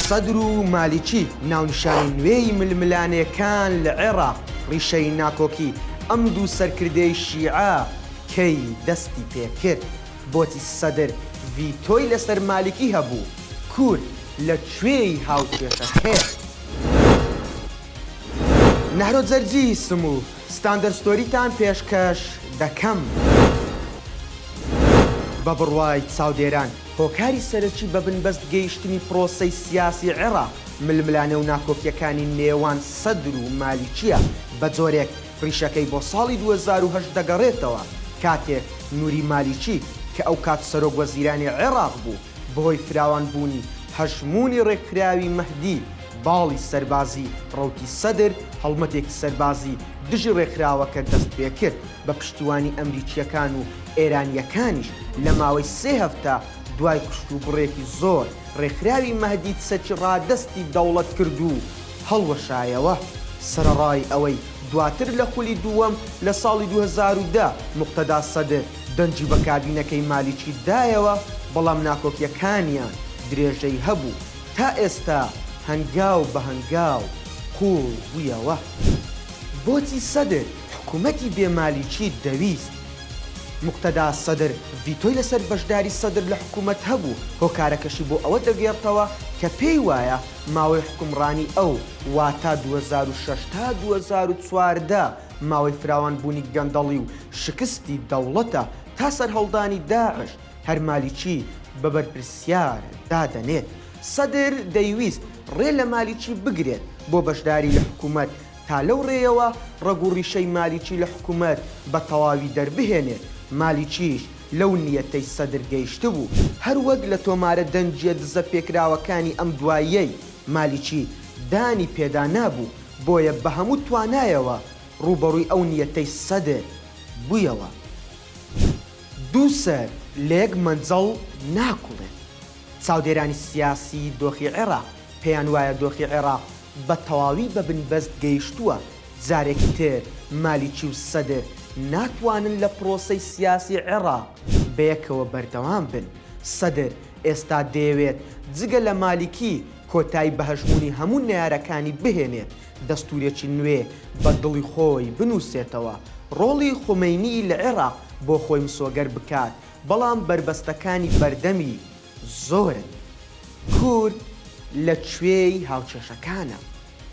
سەدر و مالیکی ناونیشانی نوێی ململانەکان لە عێراق ڕیشەی ناکۆکی ئەم دوو سەرکردەی شیعە کەی دەستی پێکرد. بۆچی سەدر ڤیتۆی لەسەر مالیکی هەبوو؟ کورد لەکوێی هاوکێشەکەی؟ نەهرۆ جەرجی سم و ستاندەرستۆریتان پێشکەش دەکەم. بە بڕوای چاودێران هۆکاری سەرەکی بە بنبەست گەیشتنی پرۆسەی سیاسی عێراق ململانە و ناکۆکیەکانی نێوان سەدر و مالیکیە بە جۆرێک ڕیشەکەی بۆ ساڵی 2008 دەگەڕێتەوە، کاتێک نووری مالیکی کە ئەو کات سەرۆک وەزیرانی عێراق بوو بەهۆی فراوانبوونی هەژمونی ڕێکخراوی مەهدی باڵی سەربازی ڕەوتی سەدر هەڵمەتێکی سەربازی دژی ڕێکخراوەکە دەست پێ کرد بە پشتیوانی ئەمریکیەکان و ئێرانیەکانیش لە ماوەی 3 هەفتە دوای کشت و بڕێکی زۆر ڕێکخراوی مەهدی سەرچی ڕادەستی دەوڵەت کرد و هەڵوەشایەوە. سەرەڕای ئەوەی دواتر لە خولی دووەم لە ساڵی 2010 موقتەدا سەدر دەنجی بە کابینەکەی مالیکی دایەوە، بەڵام ناکۆکیەکانیان درێژەی هەبوو تا ئێستا هەنگاو بە هەنگاو قوڵ بوویەوە. بۆچی سەدر حکوومەتی بێمالیکی دەویست؟ موقتەدا سەدر ڤیتۆی لەسەر بەشداری سەدر لە حکوومەت هەبوو، هۆکارەکەشی بۆ ئەوە دەگێڕتەوە کە پێی وایە ماوەی حکومڕانی ئەو واتە 2006 تا 2014 ماوەی فراوانبوونی گەندەڵی و شکستی دەوڵەتە تا سەرهەڵدانی داعش هەر مالیکی بە بەرپرسیار دادەنێت. سەدر دەیویست ڕێ لە مالیکی بگرێت بۆ بەشداری لە حکوومەت تا لەو ڕێیەوە ڕەگوڕیشەی مالیکی لە حکوومەت بە تەواوی دەربهێنێت. مالیکیش لەو نیەتەی سەدر گەیشتە بوو، هەروەک لە تۆمارە دەنجە دزە پێکراوەکانی ئەم دواییەی مالیکی دانی پێدا نابوو، بۆیە بە هەموو توانایەوە ڕوبەڕووی ئەو نیەتەی سەدر بوویەوە. دوو سەر لە یەک مەنجەڵ ناکوڵێت. چاودێرانی سیاسی دۆخی عێراق پێیان وایە دۆخی عێراق بە تەواوی بە بنبەست گەیشتووە. جارێکی تر مالیکی و سەدر ناتوانن لە پرۆسەی سیاسی عێراق بەیەکەوە بەردەوام بن. سەدر ئێستا دەیەوێت جگە لە مالیکی کۆتایی بە هەژمونی هەموو نەیارەکانی بهێنێت، دەستورێکی نوێ بە دڵی خۆی بنووسێتەوە، ڕۆڵی خومەینی لە عێراق بۆ خۆی مسۆگەر بکات، بەڵام بربەستەکانی بەردەمی زۆرن. کورد لەکوێی هاوچێشەکانە؟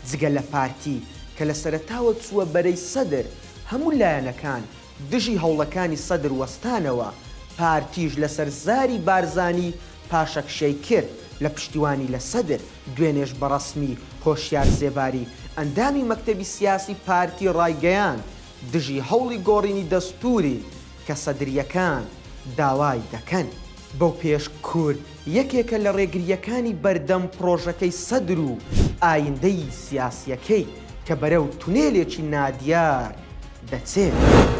جگە لە پارتی کە لە سەرەتاوە چووە بەرەی سەدر هەموو لایەنەکان دژی هەوڵەکانی سەدر وەستانەوە، پارتیش لەسەر زاری بارزانی پاشەکشەی کرد لە پشتیوانی لە سەدر. دوێنێش بەڕەسمی هۆشیار سێباری ئەندامی مەکتەبی سیاسی پارتی ڕایگەیان دژی هەوڵی گۆڕینی دەستوری کە سەدریەکان داوای دەکەن. بەو پێش کورد یەکێکە لە ڕێگریەکانی بەردەم پرۆژەکەی سەدر و ئایندەی سیاسیەکەی کە بەرەو تونێلێکی نادیار دەچێت.